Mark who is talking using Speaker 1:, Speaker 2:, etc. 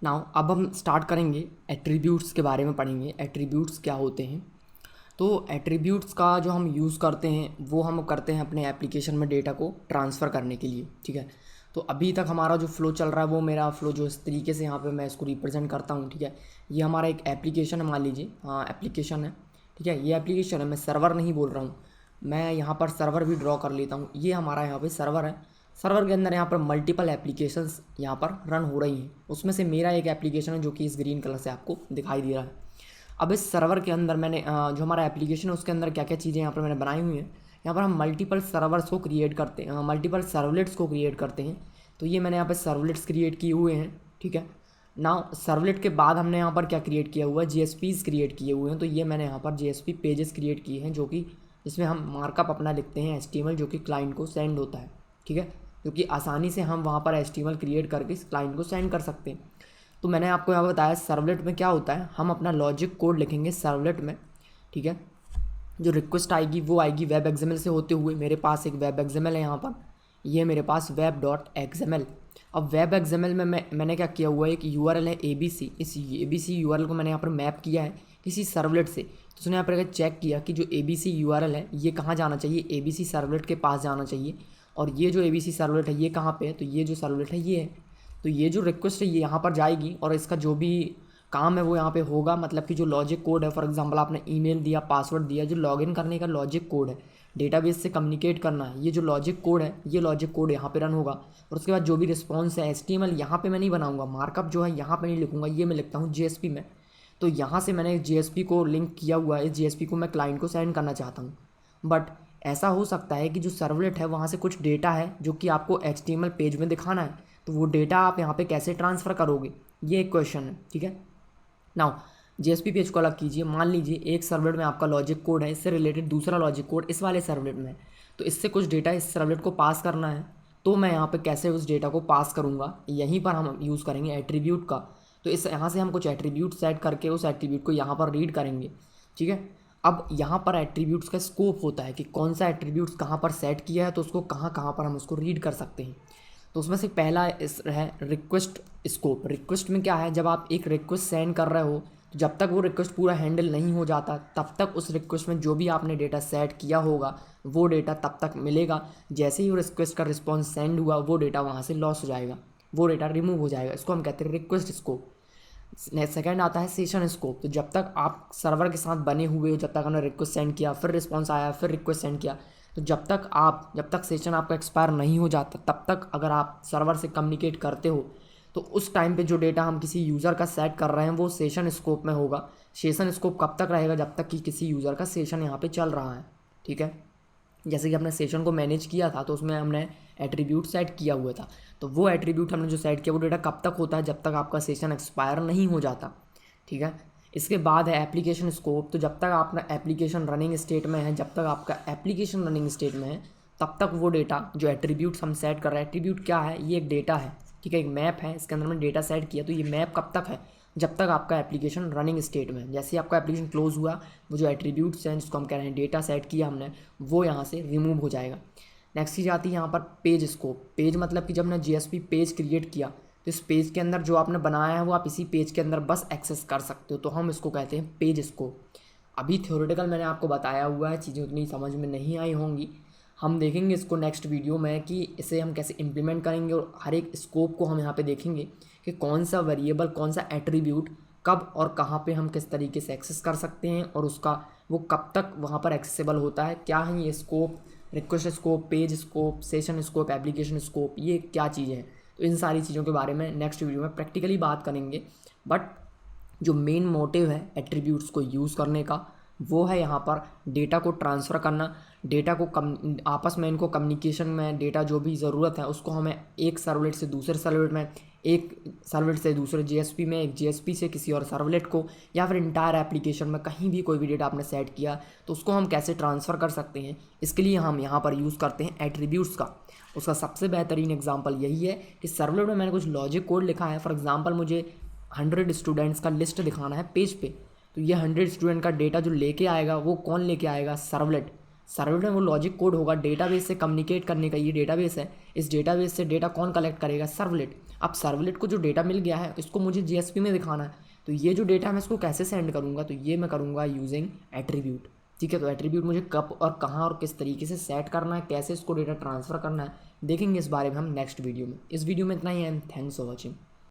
Speaker 1: Now अब हम start करेंगे एट्रीब्यूट्स के बारे में पढ़ेंगे। एट्रीब्यूट्स क्या होते हैं? तो एट्रीब्यूट्स का जो हम यूज़ करते हैं वो हम करते हैं अपने एप्लीकेशन में डेटा को ट्रांसफ़र करने के लिए, ठीक है। तो अभी तक हमारा जो फ़्लो चल रहा है वो मेरा फ़्लो जो इस तरीके से यहाँ पे मैं इसको रिप्रेजेंट करता हूँ, ठीक है। ये हमारा एक एप्लीकेशन है, मान लीजिए, हाँ एप्लीकेशन है, ठीक है। ये एप्लीकेशन है, मैं सर्वर नहीं बोल रहा हूँ, मैं यहाँ पर सर्वर भी ड्रॉ कर लेता हूँ। ये हमारा यहाँ पे सर्वर है। सर्वर के अंदर यहाँ पर मल्टीपल एप्लीकेशंस यहाँ पर रन हो रही हैं। उसमें से मेरा एक एप्लीकेशन है जो कि इस ग्रीन कलर से आपको दिखाई दे रहा है। अब इस सर्वर के अंदर मैंने जो हमारा एप्लीकेशन है उसके अंदर क्या क्या चीज़ें यहाँ पर मैंने बनाई हुई हैं। यहाँ पर हम मल्टीपल सर्वर्स को क्रिएट करते हैं, मल्टीपल सर्वलेट्स को क्रिएट करते हैं। तो ये मैंने यहाँ पर सर्वलेट्स क्रिएट किए हुए हैं, ठीक है। नाउ सर्वलेट के बाद हमने यहाँ पर क्या क्रिएट किया हुआ है, जीएसपीज़ क्रिएट किए हुए हैं। तो ये मैंने यहाँ पर जीएसपी पेजेस क्रिएट किए हैं, जो कि जिसमें हम मार्कअप अपना लिखते हैं एचटीएमएल, जो कि क्लाइंट को सेंड होता है, ठीक है। क्योंकि आसानी से हम वहाँ पर एचटीएमएल क्रिएट करके इस क्लाइंट को सेंड कर सकते हैं। तो मैंने आपको यहाँ बताया सर्वलेट में क्या होता है, हम अपना लॉजिक कोड लिखेंगे सर्वलेट में, ठीक है। जो रिक्वेस्ट आएगी वो आएगी वेब एक्सएमएल से होते हुए। मेरे पास एक वेब एक्सएमएल है यहाँ पर, ये मेरे पास web डॉट एक्सएमएल। अब वेब एक्सएमएल में मैंने क्या किया हुआ है, एक यूआरएल है एबीसी। इस एबीसी यूआरएल को मैंने यहाँ पर मैप किया है किसी सर्वलेट से। तो उसने यहाँ पर चेक किया कि जो एबीसी यूआरएल है ये कहाँ जाना चाहिए, एबीसी सर्वलेट के पास जाना चाहिए। और ये जो एबीसी सर्वलेट है ये कहाँ पे है, तो ये जो सर्वलेट है ये है। तो ये जो रिक्वेस्ट है ये यहाँ पर जाएगी और इसका जो भी काम है वो यहाँ पे होगा। मतलब कि जो लॉजिक कोड है, फॉर एग्जांपल आपने ईमेल दिया, पासवर्ड दिया, जो लॉगिन करने का लॉजिक कोड है, डेटाबेस से कम्युनिकेट करना है, ये जो लॉजिक कोड है ये लॉजिक कोड यहाँ पे रन होगा। और उसके बाद जो भी रिस्पॉन्स है एचटीएमएल यहाँ पे मैं नहीं बनाऊंगा, मार्कअप जो है यहाँ पे नहीं लिखूंगा, ये मैं लिखता हूँ जीएसपी में। तो यहाँ से मैंने जीएसपी को लिंक किया हुआ है, इस जीएसपी को मैं क्लाइंट को सेंड करना चाहता हूँ। बट ऐसा हो सकता है कि जो सर्वलेट है वहाँ से कुछ डेटा है जो कि आपको एचटीएमएल पेज में दिखाना है। तो वो डेटा आप यहाँ पे कैसे ट्रांसफ़र करोगे, ये एक क्वेश्चन है, ठीक है। नाउ जीएसपी पेज को अलग कीजिए। मान लीजिए एक सर्वलेट में आपका लॉजिक कोड है, इससे रिलेटेड दूसरा लॉजिक कोड इस वाले सर्वलेट में है। तो इससे कुछ डेटा इस सर्वलेट को पास करना है। तो मैं यहाँ पे कैसे उस डेटा को पास करूँगा, यहीं पर हम यूज़ करेंगे एट्रीब्यूट का। तो इस यहाँ से हम कुछ एट्रीब्यूट सेट करके उस एट्रीब्यूट को यहाँ पर रीड करेंगे, ठीक है। अब यहाँ पर एट्रीब्यूट्स का स्कोप होता है कि कौन सा एट्रीब्यूट्स कहाँ पर सेट किया है, तो उसको कहाँ कहाँ पर हम उसको रीड कर सकते हैं। तो उसमें से पहला इस है रिक्वेस्ट स्कोप। रिक्वेस्ट में क्या है, जब आप एक रिक्वेस्ट सेंड कर रहे हो तो जब तक वो रिक्वेस्ट पूरा हैंडल नहीं हो जाता तब तक उस रिक्वेस्ट में जो भी आपने डेटा सेट किया होगा वो डेटा तब तक मिलेगा। जैसे ही वो रिक्वेस्ट का रिस्पॉन्स सेंड हुआ वो डेटा वहाँ से लॉस हो जाएगा, वो डेटा रिमूव हो जाएगा। इसको हम कहते हैं रिक्वेस्ट स्कोप। सेकंड आता है सेशन स्कोप। तो जब तक आप सर्वर के साथ बने हुए हो, जब तक आपने रिक्वेस्ट सेंड किया, फिर रिस्पॉन्स आया, फिर रिक्वेस्ट सेंड किया, तो जब तक सेशन आपका एक्सपायर नहीं हो जाता तब तक अगर आप सर्वर से कम्युनिकेट करते हो तो उस टाइम पे जो डेटा हम किसी यूज़र का सेट कर रहे हैं वो सेशन स्कोप में होगा। सेशन स्कोप कब तक रहेगा, जब तक कि किसी यूज़र का सेशन यहाँ पे चल रहा है, ठीक है। जैसे कि हमने सेशन को मैनेज किया था तो उसमें हमने एट्रीब्यूट सेट किया हुआ था। तो वो एट्रीब्यूट हमने जो सेट किया वो डेटा कब तक होता है, जब तक आपका सेशन एक्सपायर नहीं हो जाता, ठीक है। इसके बाद है एप्लीकेशन स्कोप। तो जब तक आपका एप्लीकेशन रनिंग स्टेट में है, जब तक आपका एप्लीकेशन रनिंग स्टेट में है तब तक वो डेटा जो एट्रीब्यूट्स हम सेट कर रहे हैं, एट्रीब्यूट क्या है, ये एक डेटा है, ठीक है, एक मैप है, इसके अंदर मैंने डेटा सेट किया। तो ये मैप कब तक है, जब तक आपका एप्लीकेशन रनिंग स्टेट में है। जैसे ही आपका एप्लीकेशन क्लोज हुआ वो जो एट्रीब्यूट्स हैं जिसको हम कह रहे हैं डेटा सेट किया हमने, वो यहाँ से रिमूव हो जाएगा। नेक्स्ट चीज़ आती है यहाँ पर पेज स्कोप। पेज मतलब कि जब हमने जीएसपी पेज क्रिएट किया तो इस पेज के अंदर जो आपने बनाया है वो आप इसी पेज के अंदर बस एक्सेस कर सकते हो, तो हम इसको कहते हैं पेज स्कोप। अभी थ्योरेटिकल मैंने आपको बताया हुआ है, चीज़ें उतनी समझ में नहीं आई होंगी। हम देखेंगे इसको नेक्स्ट वीडियो में कि इसे हम कैसे इम्प्लीमेंट करेंगे और हर एक स्कोप को हम यहाँ पे देखेंगे कि कौन सा वेरिएबल, कौन सा एट्रीब्यूट कब और कहाँ पे हम किस तरीके से एक्सेस कर सकते हैं और उसका वो कब तक वहाँ पर एक्सेसिबल होता है, क्या है ये scope, request scope, page scope, session scope, application scope, ये क्या चीज़ें हैं। तो इन सारी चीज़ों के बारे में नेक्स्ट वीडियो में प्रैक्टिकली बात करेंगे। बट जो मेन मोटिव है एट्रीब्यूट्स को यूज़ करने का वो है यहाँ पर डेटा को ट्रांसफ़र करना, डेटा को आपस में इनको कम्युनिकेशन में डेटा जो भी ज़रूरत है उसको हमें एक सर्वलेट से दूसरे सर्वलेट में, एक सर्वलेट से दूसरे जीएसपी में, एक जीएसपी से किसी और सर्वलेट को, या फिर इंटायर एप्लीकेशन में कहीं भी कोई भी डेटा आपने सेट किया तो उसको हम कैसे ट्रांसफ़र कर सकते हैं। इसके लिए हम यहाँ पर यूज़ करते हैं एट्रीब्यूट्स का। उसका सबसे बेहतरीन एग्जाम्पल यही है कि सर्वलेट में मैंने कुछ लॉजिक कोड लिखा है। फॉर एग्जाम्पल मुझे 100 स्टूडेंट्स का लिस्ट दिखाना है पेज पे, तो ये 100 स्टूडेंट का डेटा जो लेके आएगा वो कौन लेके आएगा, सर्वलेट। सर्वलेट में वो लॉजिक कोड होगा डेटाबेस से कम्युनिकेट करने का। ये डेटाबेस है, इस डेटाबेस से डेटा कौन कलेक्ट करेगा? सर्वलेट। अब सर्वलेट को जो डेटा मिल गया है इसको मुझे जीएसपी में दिखाना है, तो ये जो डेटा है मैं इसको कैसे सेंड करूँगा? तो ये मैं करूँगा यूजिंग एट्रीब्यूट। ठीक है, तो एट्रीब्यूट मुझे कब और कहाँ और किस तरीके से सेट करना है, कैसे इसको डेटा ट्रांसफ़र करना है, देखेंगे इस बारे में हम नेक्स्ट वीडियो में। इस वीडियो में इतना ही है। Thanks for watching.